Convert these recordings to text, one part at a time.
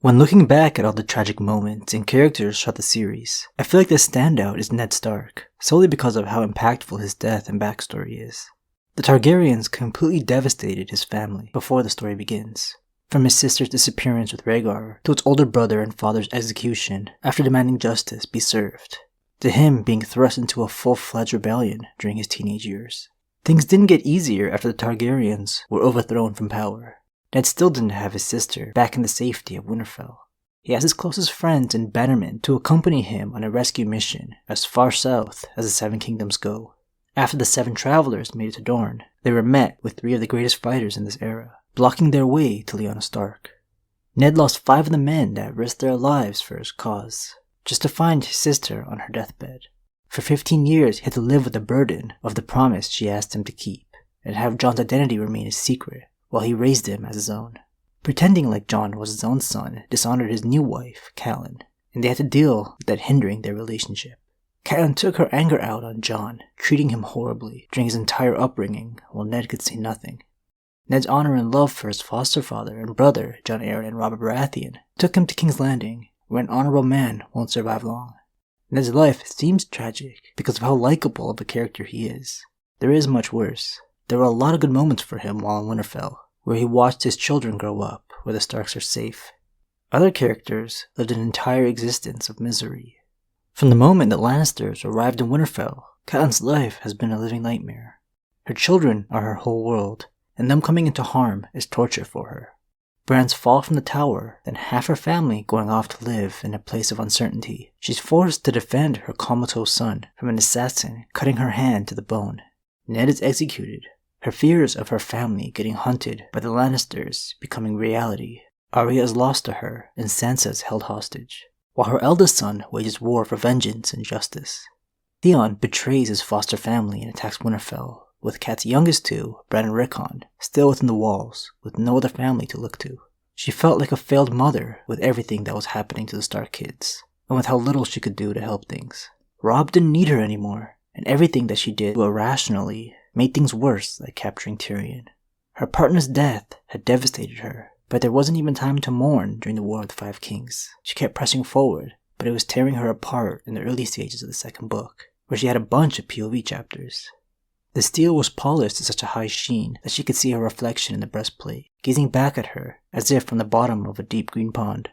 When looking back at all the tragic moments and characters throughout the series, I feel like the standout is Ned Stark, solely because of how impactful his death and backstory is. The Targaryens completely devastated his family before the story begins. From his sister's disappearance with Rhaegar, to its older brother and father's execution after demanding justice be served, to him being thrust into a full-fledged rebellion during his teenage years. Things didn't get easier after the Targaryens were overthrown from power. Ned still didn't have his sister back in the safety of Winterfell. He asked his closest friends and bannermen to accompany him on a rescue mission as far south as the Seven Kingdoms go. After the 7 travelers made it to Dorne, they were met with 3 of the greatest fighters in this era, blocking their way to Lyanna Stark. Ned lost 5 of the men that risked their lives for his cause, just to find his sister on her deathbed. For 15 years, he had to live with the burden of the promise she asked him to keep, and have Jon's identity remain a secret while he raised him as his own. Pretending like Jon was his own son dishonored his new wife, Catelyn, and they had to deal with that hindering their relationship. Catelyn took her anger out on Jon, treating him horribly during his entire upbringing while Ned could say nothing. Ned's honor and love for his foster father and brother, Jon Arryn and Robert Baratheon, took him to King's Landing, where an honorable man won't survive long. Ned's life seems tragic because of how likable of a character he is. There is much worse. There were a lot of good moments for him while in Winterfell, where he watched his children grow up, where the Starks are safe. Other characters lived an entire existence of misery. From the moment the Lannisters arrived in Winterfell, Catelyn's life has been a living nightmare. Her children are her whole world, and them coming into harm is torture for her. Bran's fall from the tower, then half her family going off to live in a place of uncertainty. She's forced to defend her comatose son from an assassin cutting her hand to the bone. Ned is executed. Her fears of her family getting hunted by the Lannisters becoming reality. Arya is lost to her, and Sansa is held hostage, while her eldest son wages war for vengeance and justice. Theon betrays his foster family and attacks Winterfell, with Kat's youngest 2, Bran and Rickon, still within the walls, with no other family to look to. She felt like a failed mother with everything that was happening to the Stark kids, and with how little she could do to help things. Robb didn't need her anymore, and everything that she did irrationally made things worse, like capturing Tyrion. Her partner's death had devastated her, but there wasn't even time to mourn during the War of the Five Kings. She kept pressing forward, but it was tearing her apart in the early stages of the second book, where she had a bunch of POV chapters. The steel was polished to such a high sheen that she could see her reflection in the breastplate, gazing back at her as if from the bottom of a deep green pond.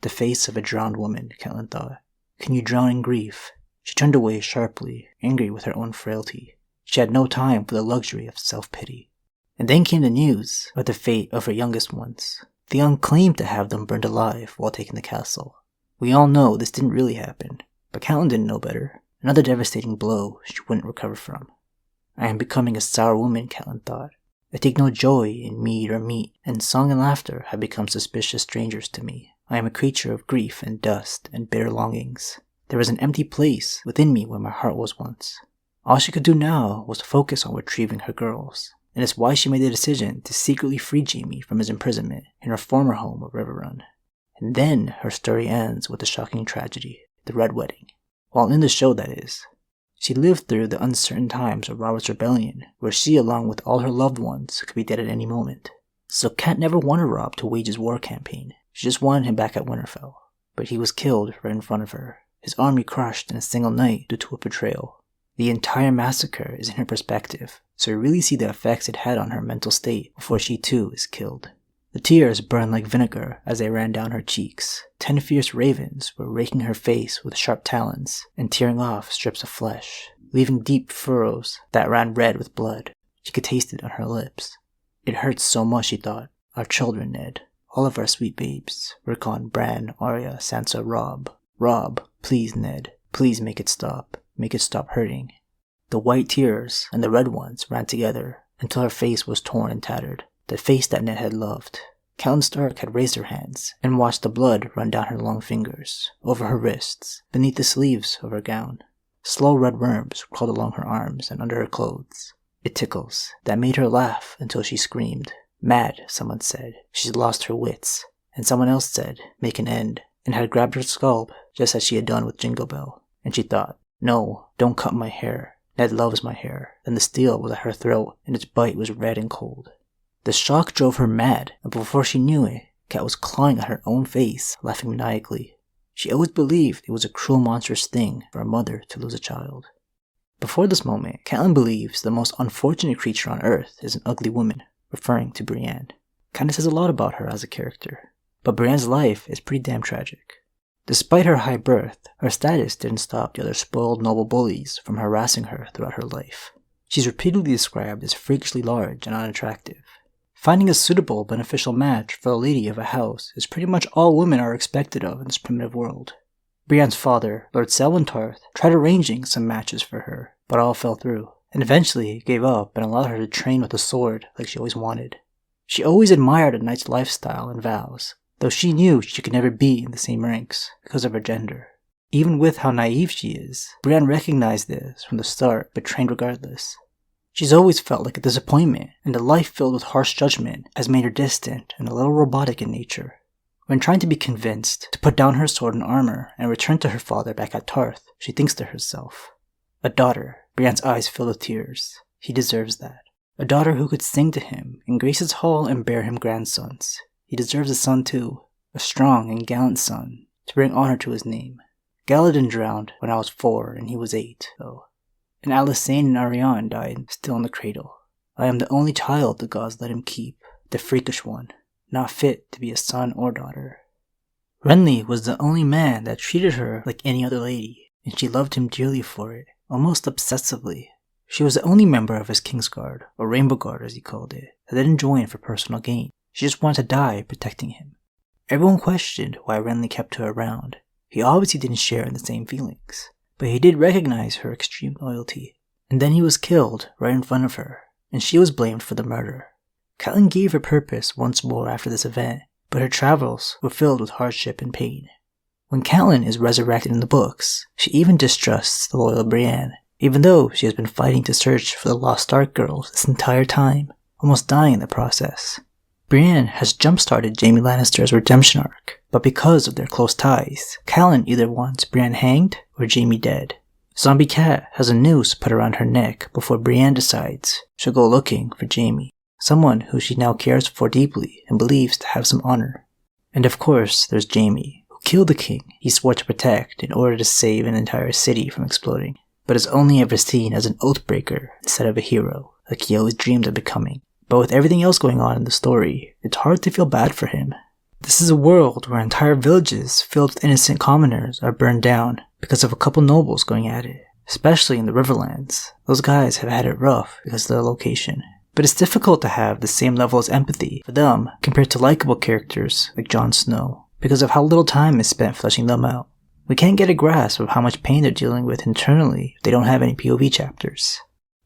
The face of a drowned woman, Catelyn thought. Can you drown in grief? She turned away sharply, angry with her own frailty. She had no time for the luxury of self-pity. And then came the news of the fate of her youngest ones. Theon claimed to have them burned alive while taking the castle. We all know this didn't really happen, but Catelyn didn't know better. Another devastating blow she wouldn't recover from. I am becoming a sour woman, Catelyn thought. I take no joy in mead or meat, and song and laughter have become suspicious strangers to me. I am a creature of grief and dust and bitter longings. There is an empty place within me where my heart was once. All she could do now was focus on retrieving her girls, and it's why she made the decision to secretly free Jaime from his imprisonment in her former home of Riverrun. And then her story ends with a shocking tragedy, the Red Wedding. While in the show, that is. She lived through the uncertain times of Robert's rebellion, where she, along with all her loved ones, could be dead at any moment. So Cat never wanted Robb to wage his war campaign. She just wanted him back at Winterfell. But he was killed right in front of her, his army crushed in a single night due to a betrayal. The entire massacre is in her perspective, so we really see the effects it had on her mental state before she too is killed. The tears burned like vinegar as they ran down her cheeks. 10 fierce ravens were raking her face with sharp talons and tearing off strips of flesh, leaving deep furrows that ran red with blood. She could taste it on her lips. It hurts so much, she thought. Our children, Ned. All of our sweet babes. Rickon, Bran, Arya, Sansa, Robb. Robb, please, Ned. Please make it stop. Make it stop hurting. The white tears and the red ones ran together until her face was torn and tattered. The face that Ned had loved. Catelyn Stark had raised her hands and watched the blood run down her long fingers, over her wrists, beneath the sleeves of her gown. Slow red worms crawled along her arms and under her clothes. It tickles. That made her laugh until she screamed. Mad, someone said. She's lost her wits. And someone else said, make an end, and had grabbed her scalp just as she had done with Jingle Bell. And she thought, no, don't cut my hair. Ned loves my hair. Then the steel was at her throat, and its bite was red and cold. The shock drove her mad, and before she knew it, Cat was clawing at her own face, laughing maniacally. She always believed it was a cruel, monstrous thing for a mother to lose a child. Before this moment, Catelyn believes the most unfortunate creature on earth is an ugly woman, referring to Brienne. Kinda says a lot about her as a character. But Brienne's life is pretty damn tragic. Despite her high birth, her status didn't stop the other spoiled noble bullies from harassing her throughout her life. She's repeatedly described as freakishly large and unattractive. Finding a suitable, beneficial match for a lady of a house is pretty much all women are expected of in this primitive world. Brienne's father, Lord Selwyn Tarth, tried arranging some matches for her, but all fell through, and eventually gave up and allowed her to train with a sword like she always wanted. She always admired a knight's lifestyle and vows, though she knew she could never be in the same ranks because of her gender. Even with how naive she is, Brienne recognized this from the start but trained regardless. She's always felt like a disappointment, and a life filled with harsh judgment has made her distant and a little robotic in nature. When trying to be convinced to put down her sword and armor and return to her father back at Tarth, she thinks to herself, "A daughter." Brienne's eyes fill with tears. He deserves that. A daughter who could sing to him in Grace's hall and bear him grandsons. He deserves a son too, a strong and gallant son, to bring honor to his name. Galladon drowned when I was 4 and he was 8, though. And Alysanne and Arianne died still in the cradle. I am the only child the gods let him keep, the freakish one, not fit to be a son or daughter. Renly was the only man that treated her like any other lady, and she loved him dearly for it, almost obsessively. She was the only member of his kingsguard, or rainbow guard as he called it, that didn't join for personal gain. She just wanted to die protecting him. Everyone questioned why Renly kept her around. He obviously didn't share in the same feelings, but he did recognize her extreme loyalty. And then he was killed right in front of her, and she was blamed for the murder. Catelyn gave her purpose once more after this event, but her travels were filled with hardship and pain. When Catelyn is resurrected in the books, she even distrusts the loyal Brienne, even though she has been fighting to search for the lost Stark girls this entire time, almost dying in the process. Brienne has jump-started Jaime Lannister's redemption arc, but because of their close ties, Catelyn either wants Brienne hanged or Jaime dead. Zombie Cat has a noose put around her neck before Brienne decides she'll go looking for Jaime, someone who she now cares for deeply and believes to have some honor. And of course, there's Jaime, who killed the king he swore to protect in order to save an entire city from exploding, but is only ever seen as an oathbreaker instead of a hero, like he always dreamed of becoming. But with everything else going on in the story, it's hard to feel bad for him. This is a world where entire villages filled with innocent commoners are burned down because of a couple nobles going at it, especially in the Riverlands. Those guys have had it rough because of their location. But it's difficult to have the same level of empathy for them compared to likable characters like Jon Snow, because of how little time is spent fleshing them out. We can't get a grasp of how much pain they're dealing with internally if they don't have any POV chapters.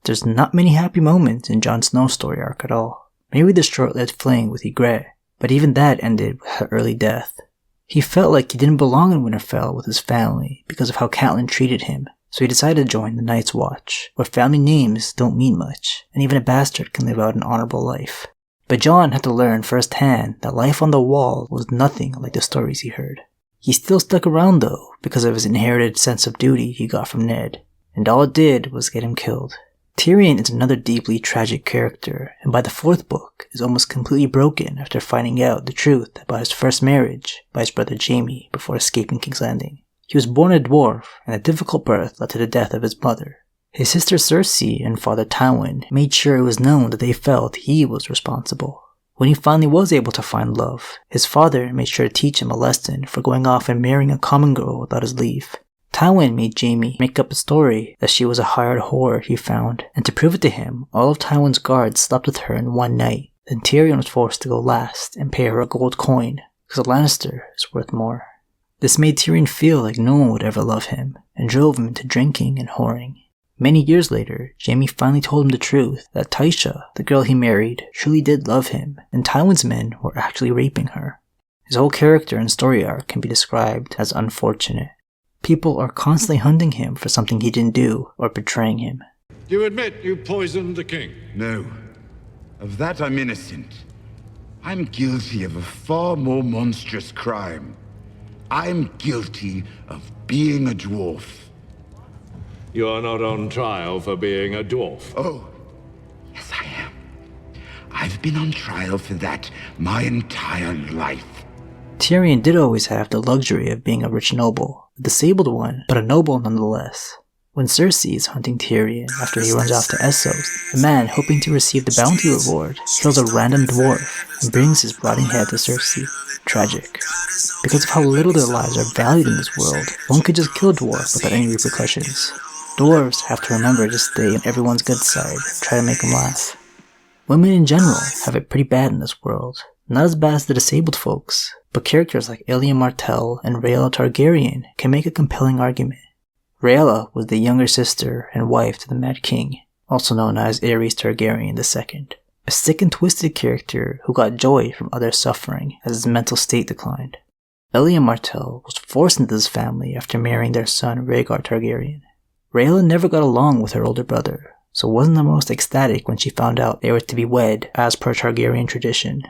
There's not many happy moments in Jon Snow's story arc at all. Maybe the short-lived fling with Ygritte, but even that ended with her early death. He felt like he didn't belong in Winterfell with his family because of how Catelyn treated him, so he decided to join the Night's Watch, where family names don't mean much, and even a bastard can live out an honorable life. But Jon had to learn firsthand that life on the Wall was nothing like the stories he heard. He still stuck around though, because of his inherited sense of duty he got from Ned, and all it did was get him killed. Tyrion is another deeply tragic character, and by the 4th book is almost completely broken after finding out the truth about his first marriage by his brother Jaime before escaping King's Landing. He was born a dwarf, and a difficult birth led to the death of his mother. His sister Cersei and father Tywin made sure it was known that they felt he was responsible. When he finally was able to find love, his father made sure to teach him a lesson for going off and marrying a common girl without his leave. Tywin made Jaime make up a story that she was a hired whore he found, and to prove it to him, all of Tywin's guards slept with her in one night. Then Tyrion was forced to go last and pay her a gold coin, because a Lannister is worth more. This made Tyrion feel like no one would ever love him, and drove him into drinking and whoring. Many years later, Jaime finally told him the truth, that Tysha, the girl he married, truly did love him, and Tywin's men were actually raping her. His whole character and story arc can be described as unfortunate. People are constantly hunting him for something he didn't do, or betraying him. You admit you poisoned the king? No. Of that I'm innocent. I'm guilty of a far more monstrous crime. I'm guilty of being a dwarf. You're not on trial for being a dwarf. Oh, yes I am. I've been on trial for that my entire life. Tyrion did always have the luxury of being a rich noble, a disabled one, but a noble nonetheless. When Cersei is hunting Tyrion after he runs off to Essos, the man hoping to receive the bounty reward kills a random dwarf and brings his rotting head to Cersei. Tragic. Because of how little their lives are valued in this world, one could just kill a dwarf without any repercussions. Dwarves have to remember to stay on everyone's good side, try to make them laugh. Women in general have it pretty bad in this world. Not as bad as the disabled folks, but characters like Aelia Martell and Rhaella Targaryen can make a compelling argument. Rhaella was the younger sister and wife to the Mad King, also known as Aerys Targaryen II, a sick and twisted character who got joy from others' suffering as his mental state declined. Aelia Martell was forced into this family after marrying their son Rhaegar Targaryen. Rhaella never got along with her older brother, so wasn't the most ecstatic when she found out they were to be wed as per Targaryen tradition.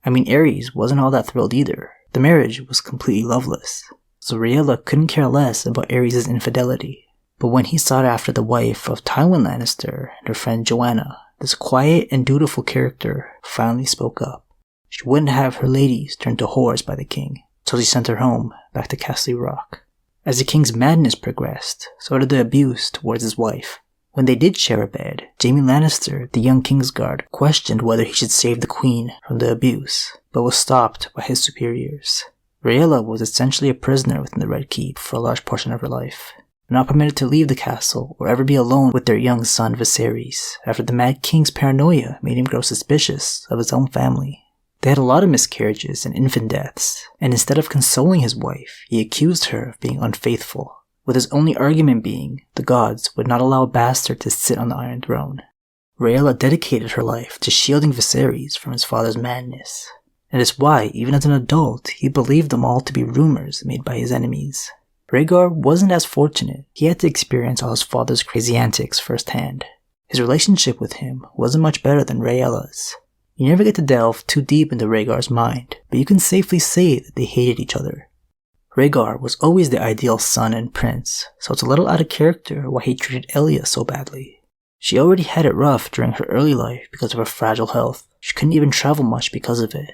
I mean, Aerys wasn't all that thrilled either. The marriage was completely loveless, so Rhaella couldn't care less about Aerys' infidelity. But when he sought after the wife of Tywin Lannister and her friend Joanna, this quiet and dutiful character finally spoke up. She wouldn't have her ladies turned to whores by the king, so she sent her home, back to Castle Rock. As the king's madness progressed, so did the abuse towards his wife. When they did share a bed, Jaime Lannister, the young kingsguard, questioned whether he should save the queen from the abuse, but was stopped by his superiors. Rhaella was essentially a prisoner within the Red Keep for a large portion of her life, not permitted to leave the castle or ever be alone with their young son Viserys, after the Mad King's paranoia made him grow suspicious of his own family. They had a lot of miscarriages and infant deaths, and instead of consoling his wife, he accused her of being unfaithful, with his only argument being the gods would not allow a bastard to sit on the Iron Throne. Rhaella dedicated her life to shielding Viserys from his father's madness, and it's why, even as an adult, he believed them all to be rumors made by his enemies. Rhaegar wasn't as fortunate. He had to experience all his father's crazy antics firsthand. His relationship with him wasn't much better than Rhaella's. You never get to delve too deep into Rhaegar's mind, but you can safely say that they hated each other. Rhaegar was always the ideal son and prince, so it's a little out of character why he treated Aelia so badly. She already had it rough during her early life because of her fragile health. She couldn't even travel much because of it.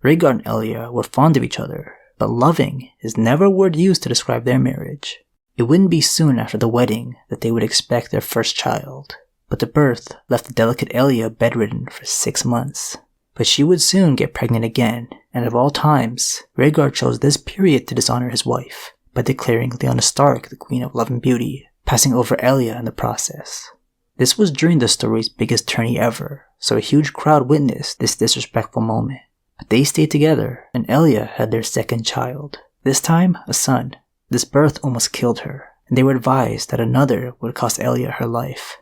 Rhaegar and Aelia were fond of each other, but loving is never a word used to describe their marriage. It wouldn't be soon after the wedding that they would expect their first child, but the birth left the delicate Aelia bedridden for 6 months. But she would soon get pregnant again, and of all times, Rhaegar chose this period to dishonor his wife, by declaring Lyanna Stark the Queen of Love and Beauty, passing over Aelia in the process. This was during the story's biggest tourney ever, so a huge crowd witnessed this disrespectful moment. But they stayed together, and Aelia had their second child, this time a son. This birth almost killed her, and they were advised that another would cost Aelia her life.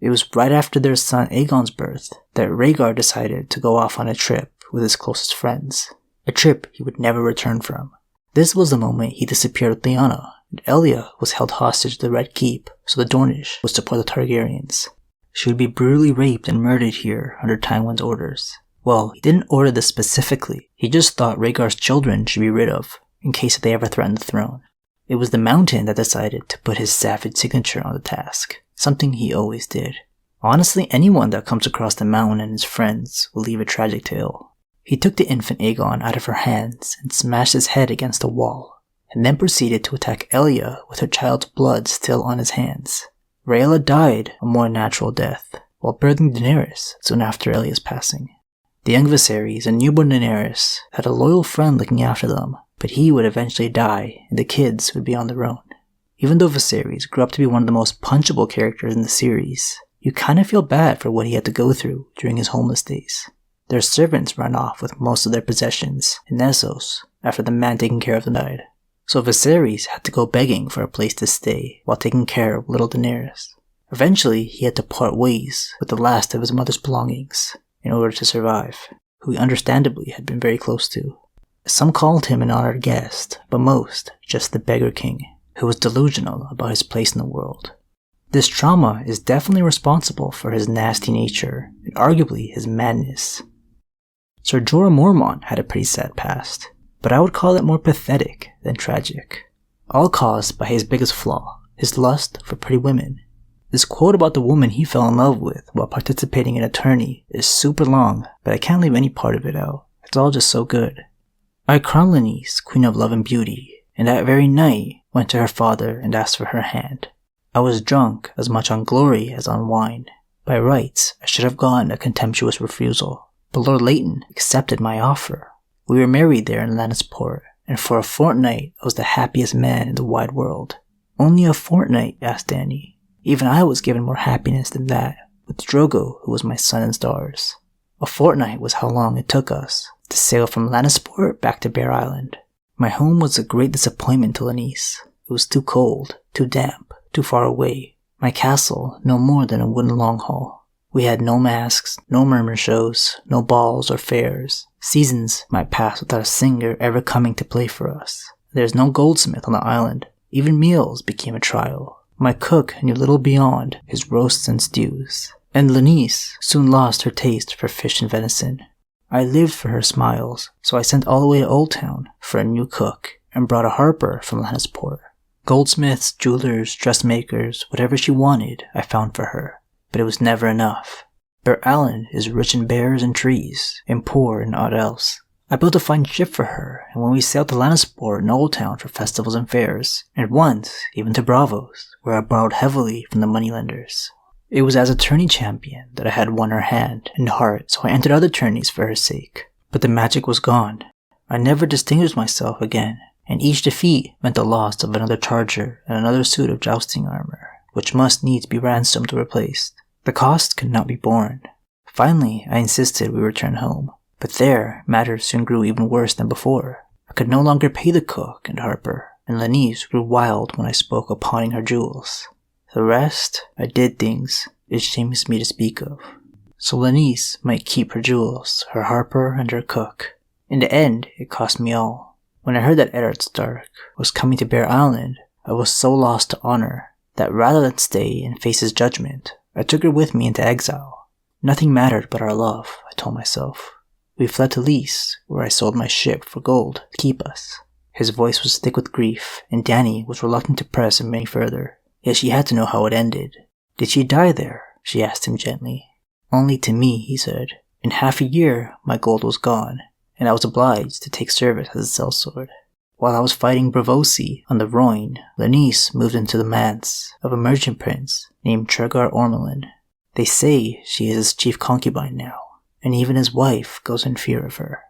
It was right after their son Aegon's birth that Rhaegar decided to go off on a trip with his closest friends, a trip he would never return from. This was the moment he disappeared with Lyanna, and Aelia was held hostage to the Red Keep, so the Dornish would support the Targaryens. She would be brutally raped and murdered here under Tywin's orders. Well, he didn't order this specifically, he just thought Rhaegar's children should be rid of, in case they ever threatened the throne. It was the Mountain that decided to put his savage signature on the task, something he always did. Honestly, anyone that comes across the Mountain and his friends will leave a tragic tale. He took the infant Aegon out of her hands and smashed his head against a wall, and then proceeded to attack Aelia with her child's blood still on his hands. Rhaella died a more natural death, while birthing Daenerys soon after Aelia's passing. The young Viserys and newborn Daenerys had a loyal friend looking after them, but he would eventually die and the kids would be on their own. Even though Viserys grew up to be one of the most punchable characters in the series, you kinda feel bad for what he had to go through during his homeless days. Their servants ran off with most of their possessions in Essos after the man taking care of them died. So Viserys had to go begging for a place to stay while taking care of little Daenerys. Eventually, he had to part ways with the last of his mother's belongings in order to survive, who he understandably had been very close to. Some called him an honored guest, but most just the Beggar King, who was delusional about his place in the world. This trauma is definitely responsible for his nasty nature, and arguably his madness. Sir Jorah Mormont had a pretty sad past, but I would call it more pathetic than tragic. All caused by his biggest flaw, his lust for pretty women. This quote about the woman he fell in love with while participating in a tourney is super long, but I can't leave any part of it out. It's all just so good. I crowned Lenise Queen of Love and Beauty, and that very night went to her father and asked for her hand. I was drunk as much on glory as on wine. By rights, I should have gotten a contemptuous refusal, but Lord Leighton accepted my offer. We were married there in Lannisport, and for a fortnight I was the happiest man in the wide world. Only a fortnight? Asked Dany. Even I was given more happiness than that, with Drogo, who was my sun and stars. A fortnight was how long it took us to sail from Lannisport back to Bear Island. My home was a great disappointment to Lenise. It was too cold, too damp, too far away. My castle, no more than a wooden long hall. We had no masks, no murmur shows, no balls or fairs. Seasons might pass without a singer ever coming to play for us. There's no goldsmith on the island. Even meals became a trial. My cook knew little beyond his roasts and stews. And Lenise soon lost her taste for fish and venison. I lived for her smiles, so I sent all the way to Old Town for a new cook and brought a harper from Lannisport. Goldsmiths, jewelers, dressmakers, whatever she wanted, I found for her. But it was never enough. Bear Island is rich in bears and trees, and poor in aught else. I built a fine ship for her, and when we sailed to Lannisport and Old Town for festivals and fairs, and once even to Bravos, where I borrowed heavily from the moneylenders. It was as a tourney champion that I had won her hand and heart, so I entered other tourneys for her sake. But the magic was gone. I never distinguished myself again, and each defeat meant the loss of another charger and another suit of jousting armor, which must needs be ransomed or replaced. The cost could not be borne. Finally, I insisted we return home, but there matters soon grew even worse than before. I could no longer pay the cook and harper, and Lenise grew wild when I spoke of pawning her jewels. The rest, I did things it shames me to speak of. So Lenise might keep her jewels, her harper, and her cook. In the end, it cost me all. When I heard that Ned Stark was coming to Bear Island, I was so lost to honor that rather than stay and face his judgment, I took her with me into exile. Nothing mattered but our love, I told myself. We fled to Lys, where I sold my ship for gold to keep us. His voice was thick with grief, and Dany was reluctant to press him any further. Yet she had to know how it ended. Did she die there? She asked him gently. Only to me, he said. In half a year, my gold was gone, and I was obliged to take service as a sellsword. While I was fighting Bravosi on the Rhoyne, Lenise moved into the manse of a merchant prince named Jorah Mormont. They say she is his chief concubine now, and even his wife goes in fear of her.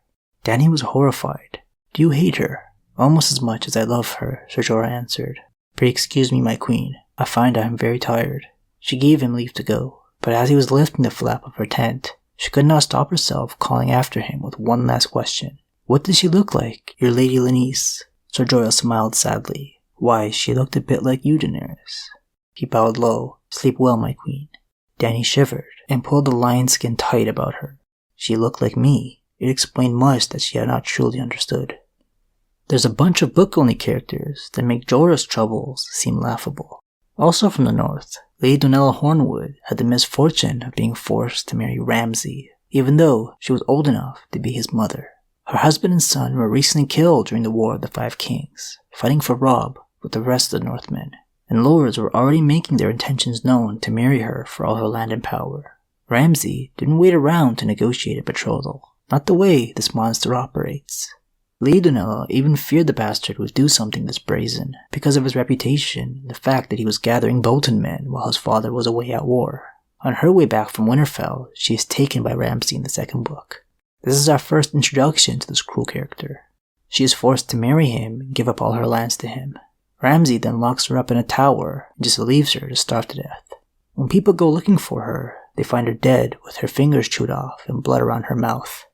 Dany was horrified. Do you hate her? Almost as much as I love her, Sir Jorah answered. Pray excuse me, my queen. I find I am very tired. She gave him leave to go, but as he was lifting the flap of her tent, she could not stop herself calling after him with one last question. What does she look like, your Lady Lenise? Sir Jorah smiled sadly. Why, she looked a bit like you, Daenerys. He bowed low. Sleep well, my queen. Dany shivered and pulled the lion skin tight about her. She looked like me. It explained much that she had not truly understood. There's a bunch of book-only characters that make Jorah's troubles seem laughable. Also from the north, Lady Donella Hornwood had the misfortune of being forced to marry Ramsay, even though she was old enough to be his mother. Her husband and son were recently killed during the War of the Five Kings, fighting for Robb with the rest of the Northmen, and lords were already making their intentions known to marry her for all her land and power. Ramsay didn't wait around to negotiate a betrothal, not the way this monster operates. Lady Donella even feared the bastard would do something this brazen, because of his reputation and the fact that he was gathering Bolton men while his father was away at war. On her way back from Winterfell, she is taken by Ramsay in the second book. This is our first introduction to this cruel character. She is forced to marry him and give up all her lands to him. Ramsay then locks her up in a tower and just leaves her to starve to death. When people go looking for her, they find her dead with her fingers chewed off and blood around her mouth.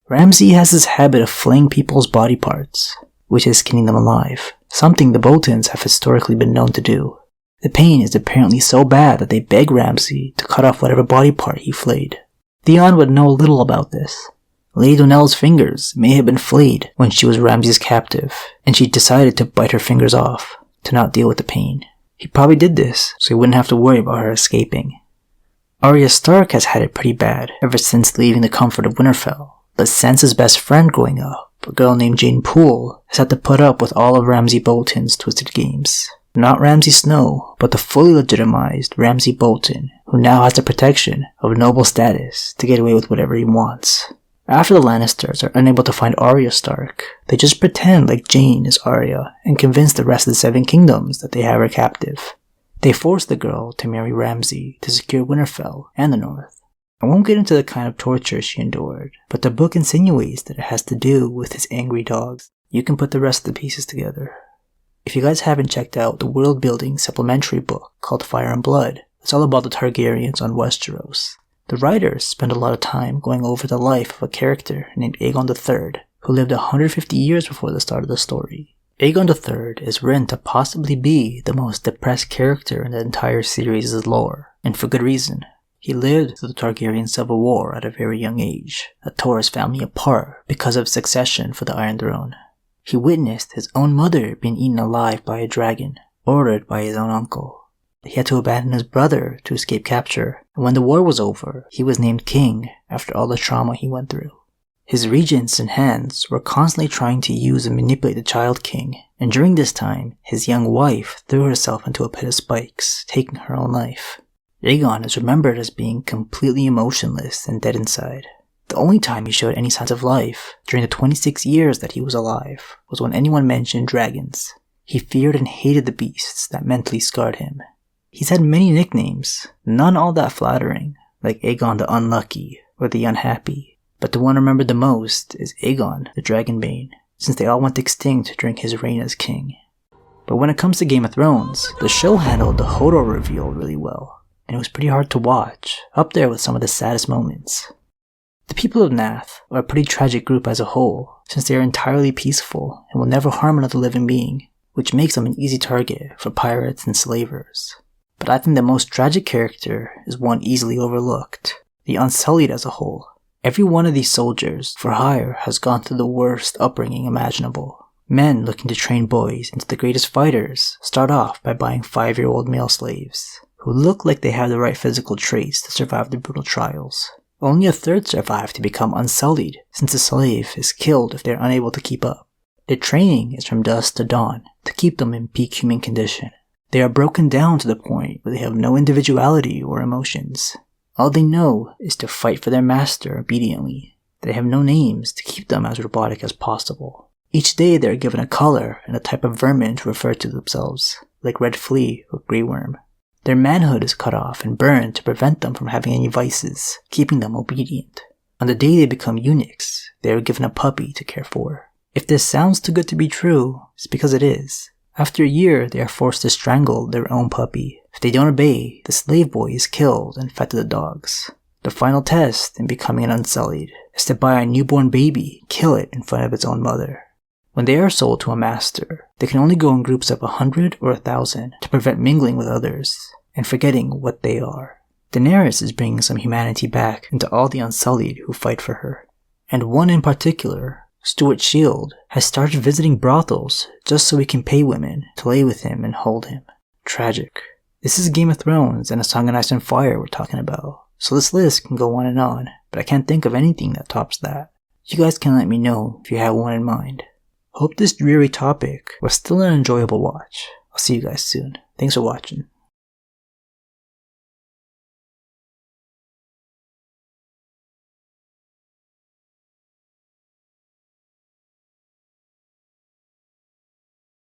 Ramsay has this habit of flaying people's body parts, which is skinning them alive, something the Boltons have historically been known to do. The pain is apparently so bad that they beg Ramsay to cut off whatever body part he flayed. Theon would know little about this. Lady Donella's fingers may have been flayed when she was Ramsay's captive, and she decided to bite her fingers off to not deal with the pain. He probably did this so he wouldn't have to worry about her escaping. Arya Stark has had it pretty bad ever since leaving the comfort of Winterfell. But Sansa's best friend growing up, a girl named Jane Poole, has had to put up with all of Ramsay Bolton's twisted games. Not Ramsay Snow, but the fully legitimized Ramsay Bolton, who now has the protection of noble status to get away with whatever he wants. After the Lannisters are unable to find Arya Stark, they just pretend like Jane is Arya and convince the rest of the Seven Kingdoms that they have her captive. They force the girl to marry Ramsay to secure Winterfell and the North. I won't get into the kind of torture she endured, but the book insinuates that it has to do with his angry dogs. You can put the rest of the pieces together. If you guys haven't checked out the world-building supplementary book called Fire and Blood, it's all about the Targaryens on Westeros. The writers spend a lot of time going over the life of a character named Aegon III, who lived 150 years before the start of the story. Aegon III is written to possibly be the most depressed character in the entire series' lore, and for good reason. He lived through the Targaryen Civil War at a very young age, that tore his family apart because of succession for the Iron Throne. He witnessed his own mother being eaten alive by a dragon, ordered by his own uncle. He had to abandon his brother to escape capture, and when the war was over, he was named king after all the trauma he went through. His regents and hands were constantly trying to use and manipulate the Child King, and during this time, his young wife threw herself into a pit of spikes, taking her own life. Aegon is remembered as being completely emotionless and dead inside. The only time he showed any signs of life, during the 26 years that he was alive, was when anyone mentioned dragons. He feared and hated the beasts that mentally scarred him. He's had many nicknames, none all that flattering, like Aegon the Unlucky or the Unhappy, but the one remembered the most is Aegon the Dragonbane, since they all went extinct during his reign as king. But when it comes to Game of Thrones, the show handled the Hodor reveal really well, and it was pretty hard to watch, up there with some of the saddest moments. The people of Nath are a pretty tragic group as a whole, since they are entirely peaceful and will never harm another living being, which makes them an easy target for pirates and slavers. But I think the most tragic character is one easily overlooked, the Unsullied as a whole. Every one of these soldiers for hire has gone through the worst upbringing imaginable. Men looking to train boys into the greatest fighters start off by buying 5-year-old male slaves, who look like they have the right physical traits to survive the brutal trials. Only a third survive to become Unsullied, since a slave is killed if they are unable to keep up. Their training is from dusk to dawn to keep them in peak human condition. They are broken down to the point where they have no individuality or emotions. All they know is to fight for their master obediently. They have no names to keep them as robotic as possible. Each day they are given a color and a type of vermin to refer to themselves, like red flea or grey worm. Their manhood is cut off and burned to prevent them from having any vices, keeping them obedient. On the day they become eunuchs, they are given a puppy to care for. If this sounds too good to be true, it's because it is. After a year, they are forced to strangle their own puppy. If they don't obey, the slave boy is killed and fed to the dogs. The final test in becoming an Unsullied is to buy a newborn baby, kill it in front of its own mother. When they are sold to a master, they can only go in groups of 100 or 1,000 to prevent mingling with others and forgetting what they are. Daenerys is bringing some humanity back into all the Unsullied who fight for her. And one in particular, Stuart Shield, has started visiting brothels just so he can pay women to lay with him and hold him. Tragic. This is Game of Thrones and A Song of Ice and Fire we're talking about, so this list can go on, but I can't think of anything that tops that. You guys can let me know if you have one in mind. Hope this dreary topic was still an enjoyable watch. I'll see you guys soon. Thanks for watching.